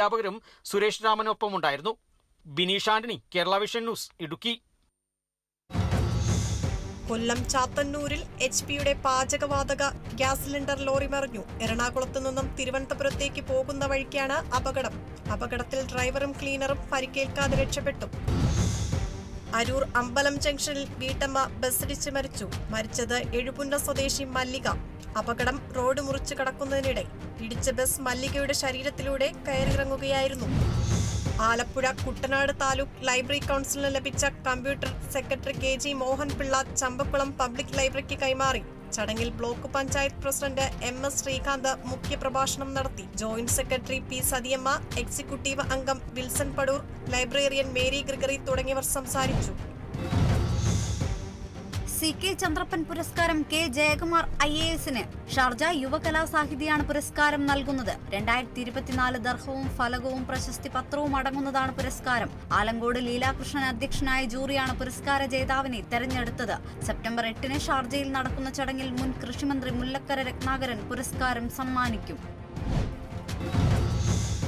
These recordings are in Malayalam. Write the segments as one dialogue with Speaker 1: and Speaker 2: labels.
Speaker 1: അധ്യാപകരും സുരേഷ് രാമനൊപ്പം ഉണ്ടായിരുന്നു. Bineesh Antony, Kerala vision news, Idukki.
Speaker 2: കൊല്ലം ചാത്തന്നൂരിൽ HP-യുടെ പാചകവാതക ഗ്യാസ് സിലിണ്ടർ ലോറി മറിഞ്ഞു. എറണാകുളത്ത് നിന്നും തിരുവനന്തപുരത്തേക്ക് പോകുന്ന വഴിക്കാണ് അപകടം. അപകടത്തിൽ ഡ്രൈവറും ക്ലീനറും പരിക്കേൽക്കാതെ രക്ഷപ്പെട്ടു. അരൂർ അമ്പലം ജംഗ്ഷനിൽ വീട്ടമ്മ ബസ്സിടിച്ച് മരിച്ചു. മരിച്ചത് എഴുപുന്ന സ്വദേശി മല്ലിക. അപകടം റോഡ് മുറിച്ച് കടക്കുന്നതിനിടെ ഇടിച്ച ബസ് മല്ലികയുടെ ശരീരത്തിലൂടെ കയറിയിറങ്ങുകയായിരുന്നു. ആലപ്പുഴ കുട്ടനാട് താലൂക്ക് ലൈബ്രറി കൗൺസിലിന് ലഭിച്ച computer secretary KG Mohanpillai Champakkulam public ലൈബ്രറിക്ക് കൈമാറി. ചടങ്ങിൽ block panchayat president MS Sreekanth മുഖ്യപ്രഭാഷണം നടത്തി. Joint secretary P Sathiyamma, executive അംഗം Wilson Padoor, librarian Mary Gregory തുടങ്ങിയവർ സംസാരിച്ചു.
Speaker 3: CK ചന്ദ്രപ്പൻ പുരസ്കാരം K ജയകുമാർ IAS-ന്. ഷാർജ യുവകലാസാഹിതിയാണ് പുരസ്കാരം നൽകുന്നത്. 2024 ദർഹവും ഫലകവും പ്രശസ്തി പത്രവും അടങ്ങുന്നതാണ് പുരസ്കാരം. ആലങ്കോട് ലീലാകൃഷ്ണൻ അധ്യക്ഷനായ ജൂറിയാണ് പുരസ്കാര ജേതാവിനെ തെരഞ്ഞെടുത്തത്. സെപ്റ്റംബർ 8-ന് ഷാർജയിൽ നടക്കുന്ന ചടങ്ങിൽ മുൻ കൃഷിമന്ത്രി മുല്ലക്കര രത്നാകരൻ പുരസ്കാരം സമ്മാനിക്കും.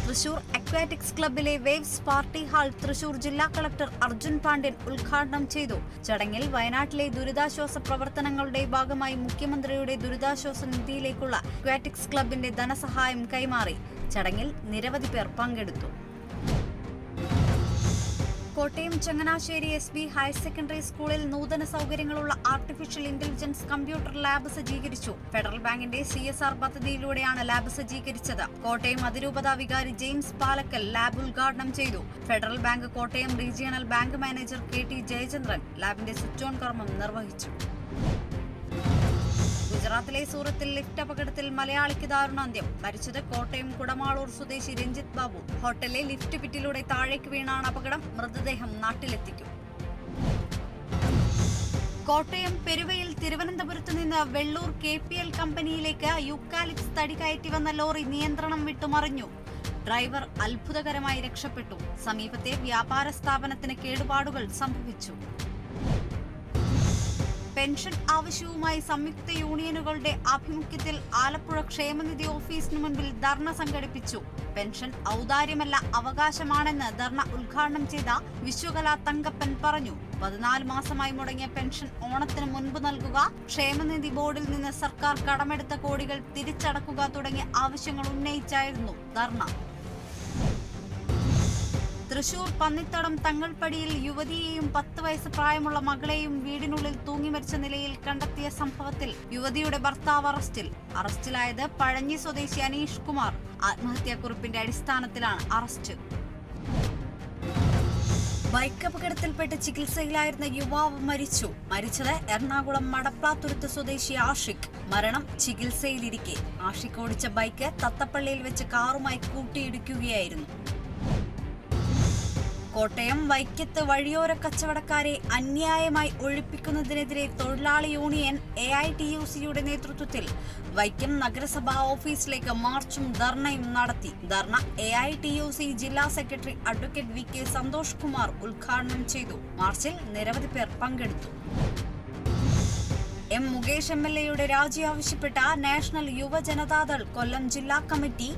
Speaker 3: തൃശൂർ അക്വാറ്റിക്സ് ക്ലബിലെ വേവ്സ് പാർട്ടി ഹാൾ തൃശൂർ ജില്ലാ കളക്ടർ അർജുൻ പാണ്ഡ്യൻ ഉദ്ഘാടനം ചെയ്തു. ചടങ്ങിൽ വയനാട്ടിലെ ദുരിതാശ്വാസ പ്രവർത്തനങ്ങളുടെ ഭാഗമായി മുഖ്യമന്ത്രിയുടെ ദുരിതാശ്വാസ നിധിയിലേക്കുള്ള അക്വാറ്റിക്സ് ക്ലബിന്റെ ധനസഹായം കൈമാറി. ചടങ്ങിൽ നിരവധി പേർ പങ്കെടുത്തു. Kottayam Changanassery SB higher secondary സ്കൂളിൽ നൂതന സൗകര്യങ്ങളുള്ള ആർട്ടിഫിഷ്യൽ ഇന്റലിജൻസ് കമ്പ്യൂട്ടർ ലാബ് സജ്ജീകരിച്ചു. ഫെഡറൽ ബാങ്കിന്റെ CSR പദ്ധതിയിലൂടെയാണ് ലാബ് സജ്ജീകരിച്ചത്. കോട്ടയം അതിരൂപത വികാരി ജെയിംസ് പാലക്കൽ ലാബ് ഉദ്ഘാടനം ചെയ്തു. Federal bank Kottayam regional bank manager KT Jayachandran ലാബിന്റെ സ്വിച്ച് ഓൺ കർമ്മം നിർവഹിച്ചു. ഗുജറാത്തിലെ സൂറത്തിൽ ലിഫ്റ്റ് അപകടത്തിൽ മലയാളിക്ക് ദാരുണാന്ത്യം. മരിച്ചത് കോട്ടയം കുടമാളൂർ സ്വദേശി രഞ്ജിത്ത് ബാബു. ഹോട്ടലിലെ ലിഫ്റ്റ് പിറ്റിലൂടെ താഴേക്ക് വീണാണ് അപകടം. മൃതദേഹം നാട്ടിലെത്തിക്കും. കോട്ടയം പെരുവയിൽ തിരുവനന്തപുരത്ത് നിന്ന് വെള്ളൂർ KPL കമ്പനിയിലേക്ക് യൂക്കാലിപ്സ് തടി കയറ്റി വന്ന ലോറി നിയന്ത്രണം വിട്ടുമറിഞ്ഞു. ഡ്രൈവർ അത്ഭുതകരമായി രക്ഷപ്പെട്ടു. സമീപത്തെ വ്യാപാര സ്ഥാപനത്തിന് കേടുപാടുകൾ സംഭവിച്ചു. പെൻഷൻ ആവശ്യവുമായി സംയുക്ത യൂണിയനുകളുടെ ആഭിമുഖ്യത്തിൽ ആലപ്പുഴ ക്ഷേമനിധി ഓഫീസിന് മുൻപിൽ ധർണ സംഘടിപ്പിച്ചു. പെൻഷൻ ഔദാര്യമല്ല, അവകാശമാണെന്ന് ധർണ ഉദ്ഘാടനം ചെയ്ത വിശ്വകല തങ്കപ്പൻ പറഞ്ഞു. 14 മാസമായി മുടങ്ങിയ പെൻഷൻ ഓണത്തിന് മുൻപ് നൽകുക, ക്ഷേമനിധി ബോർഡിൽ നിന്ന് സർക്കാർ കടമെടുത്ത കോടികൾ തിരിച്ചടക്കുക തുടങ്ങിയ ആവശ്യങ്ങൾ ഉന്നയിച്ചായിരുന്നു ധർണ. തൃശൂർ പന്നിത്തടം തങ്ങൾപ്പടിയിൽ യുവതിയെയും 10 വയസ്സ് പ്രായമുള്ള മകളെയും വീടിനുള്ളിൽ തൂങ്ങിമരിച്ച നിലയിൽ കണ്ടെത്തിയ സംഭവത്തിൽ യുവതിയുടെ ഭർത്താവ് അറസ്റ്റിലായത് പഴഞ്ഞി സ്വദേശി അനീഷ് കുമാർ. ആത്മഹത്യാക്കുറിപ്പിന്റെ അടിസ്ഥാനത്തിലാണ് അറസ്റ്റ്. ബൈക്ക് അപകടത്തിൽപ്പെട്ട് ചികിത്സയിലായിരുന്ന യുവാവ് മരിച്ചത് എറണാകുളം മടപ്ലാത്തുരുത്ത് സ്വദേശി ആഷിഖ്. മരണം ചികിത്സയിലിരിക്കെ ആഷിഖ് ഓടിച്ച ബൈക്ക് തത്തപ്പള്ളിയിൽ വെച്ച് കാറുമായി കൂട്ടിയിടിക്കുകയായിരുന്നു. കോട്ടയം വൈക്കത്ത് വഴിയോര കച്ചവടക്കാരെ അന്യായമായി ഒഴിപ്പിക്കുന്നതിനെതിരെ തൊഴിലാളി യൂണിയൻ AITUC-യുടെ നേതൃത്വത്തിൽ വൈക്കം നഗരസഭാ ഓഫീസിലേക്ക് മാർച്ചും ധർണയും നടത്തി. ധർണ AITUC ജില്ലാ secretary advocate VK Santhosh Kumar ഉദ്ഘാടനം ചെയ്തു. മാർച്ചിൽ നിരവധി പേർ പങ്കെടുത്തു. M മുകേഷ് MLA-യുടെ രാജി ആവശ്യപ്പെട്ട നാഷണൽ യുവജനതാദൾ കൊല്ലം ജില്ലാ കമ്മിറ്റി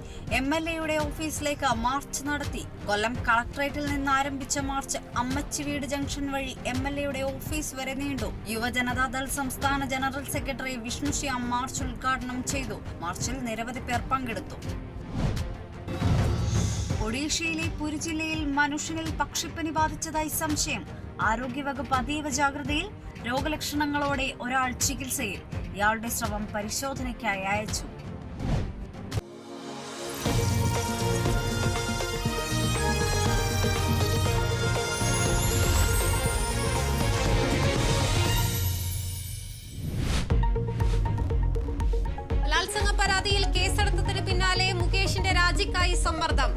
Speaker 3: MLA-യുടെ ഓഫീസിലേക്ക് മാർച്ച് നടത്തി. കൊല്ലം കളക്ടറേറ്റിൽ നിന്ന് ആരംഭിച്ച മാർച്ച് അമ്മച്ചിവീട് ജംഗ്ഷൻ വഴി MLA-യുടെ ഓഫീസ് വരെ നീണ്ടു. യുവജനതാദൾ സംസ്ഥാന general secretary Vishnu Shyam March ഉദ്ഘാടനം ചെയ്തു. മാർച്ചിൽ നിരവധി പേർ പങ്കെടുത്തു. ഒഡീഷയിലെ പുരി ജില്ലയിൽ മനുഷ്യനിൽ പക്ഷിപ്പനി ബാധിച്ചതായി സംശയം. ആരോഗ്യവകുപ്പ് അതീവ ജാഗ്രതയിൽ. രോഗലക്ഷണങ്ങളോടെ ഒരാൾ ചികിത്സയിൽ. ഇയാളുടെ സ്രവം പരിശോധനയ്ക്കായി അയച്ചു.
Speaker 4: ബലാത്സംഗ പരാതിയിൽ കേസെടുത്തതിന് പിന്നാലെ മുകേഷിന്റെ രാജിക്കായി സമ്മർദ്ദം.